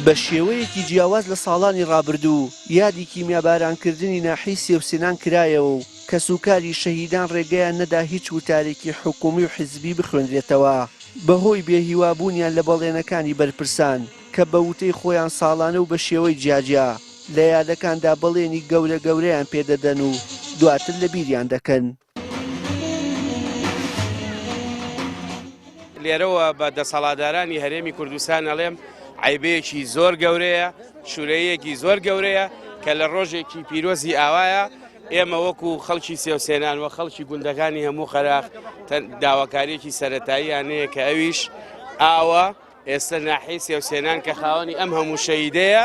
بە شێوەیەکی جیاواز لە ساڵانی ڕابردوو یادی کیمیابارانکردنی ناحیی سێوسێنان کرایەوە و کەسوکاری شەهیدان ڕێگەیان نەدا هیچ وتارێکی حکومی و حیزبی بخوێنرێتەوە بەهۆی بێهیوابوونیان لە بەڵێنەکانی بەرپرسان کە بە وتەی خۆیان ساڵانە و بە شێوەی جیاجیا لە یادەکاندا بەڵێنی گەورە گەورەیان پێدەدەن و دواتر لە بیریان دەکەن. لێرەوە بە دەسەڵاتدارانی هەرێمی کوردستان ئەڵێم عیبەیەکی زۆر گەورەیە، شورەیەکی زۆر گەورەیە کە لە ڕۆژێکی پیرۆزی ئاوایە ئێمە وەکو خەڵکی سێوسێنان و خەڵکی گوندەکانی هەموو خەراخ داواکاریەکی سەرەتاییان هەیە کە ئەویش ئاوە ئێستا ناحیی سێوسێنان کە خاوەنی ئەم هەموو شەهیدەیە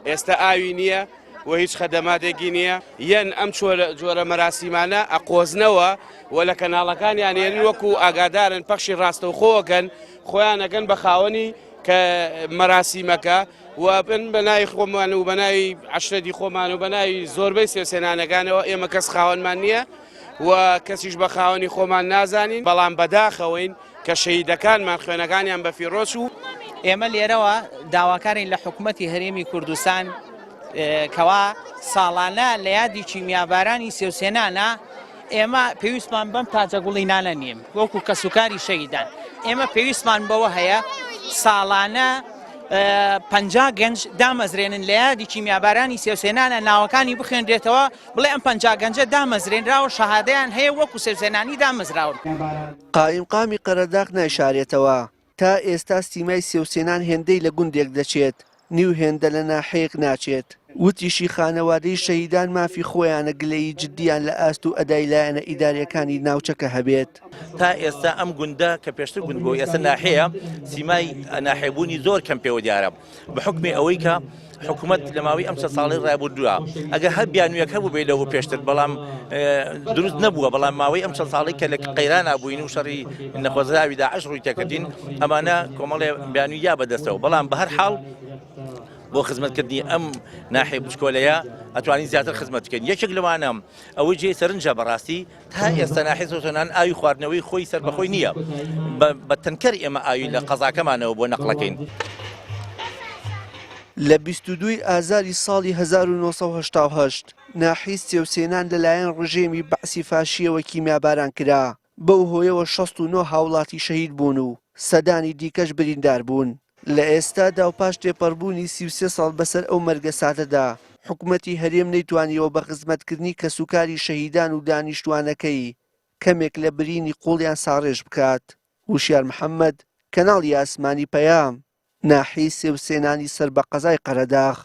ئێستا ئاوی نییە و هیچ خەدەماتێکی نییە یەن ئەم جۆرە مەراسیمانە ئەقۆزنەوە و لە کەناڵەکانیان هێنن وەکو ئاگادارن پەخشی ڕاستەوخۆوەکەن خۆیان ئەگەن بە خاوەنی کە مەراسیمەکە و بن بەناوی خۆمان و بەناوی عەشرەتی خۆمان و بەناوی زۆربەی سێوسێنانەکانەوە ئێمە کەس خاوەنمان نییە و کەسیش بە خاوەنی خۆمان نازانین بەڵام بەداخەوەین کە شەهیدەکانمان خوێنەکانیان بە فیرۆز و ئێمە لێرەوە داواکارین لە حکوومەتی هەرێمی کوردستان کەوا ساڵانە لە یادی کیمیابارانی سێوسێنانە ئێمە پێویستمان بەم تاجە گوڵینانە نیم وەکو کەسوکاری شەهیدان ئێمە پێویستمان بەوە هەیە ساڵانە 50 گەنج دامەزرێنن لە یادی کیمیابارانی سێوسێنانە ناوەکانی بخوێنرێتەوە بڵێ ئەم 50 گەنجە دامەزرێنراوە شەهادەیان هەیە وەکو سێوسێنانی دامەزراون. قائیمقامی قەرەداغ نایشارێتەوە تا ئێستا سیمای سێوسێنان هێندەی لە گوندێک دەچێت نیو هێندە لە ناحەیەک ناچێت وتیشی خانەوادەی شەهیدان مافی خۆیانە گلەی جددیان لە ئاست و ئەدای لایەنە ئیدارەکانی ناوچەکە هەبێت تا ئێستا ئەم گوندە کە پێشتر گوند بۆ ئێستا ناحەیە سیمای ناحێبوونی زۆر کەم پێوە دیارە بە حکمی ئەوەی کە حکوومەت لە ماوەی ئەم چەند ساڵی ڕابردووە ئەگەر هەر بیانوویەک هەبوو بێ لەوە پێشتر بەڵام دروست نەبووە بەڵام ماوەی ئەم چەند ساڵی کە لە قەیران نابووین و شەڕی نەخۆزراوی داعش ڕووی تێکردین ئەمانە کۆمەڵێ بیانووی یا بەدەستەوە بەڵام بە هەر حاڵ بۆ خزمەتکردنی ئەم ناحیە بچکۆلەیە ئەتوانین زیاتر خزمەت بکەین یەکێک لەوانە ئەوەی جێ سەرنجە بەڕاستی تا ئێستا ناحیە سێوسێنان ئاوی خواردنەوەی خۆی سەربەخۆی نییە بە تەنکەر ئێمە ئاوی لە قەزاکەمانەوە بۆ نەقڵەکەین. لە 22 ئازاری ساڵی 1970 ناحیی سێوسێنان لەلایەن ڕژێمی بەعسی فاشیەوە کیمیاباران کرا بەو هۆیەوە 69 هاوڵاتی شەهید بوون و سەدانی دیکەش بریندار بوون. لە ئێستادا و پاش تێپەڕبوونی 33 ساڵ بەسەر ئەو مەرگە سادەدا حکوومەتی هەرێم نەیتوانیەوە بە خزمەتکردنی کەسوکاری شەهیدان و دانیشتوانەکەی کەمێک لە برینی قوڵیان ساڕێژ بکات. وشیار محەممەد کەناڵی ئاسمانی پەیام ناحیی سێوسێنانی سەر بە قەزای قەرەداغ.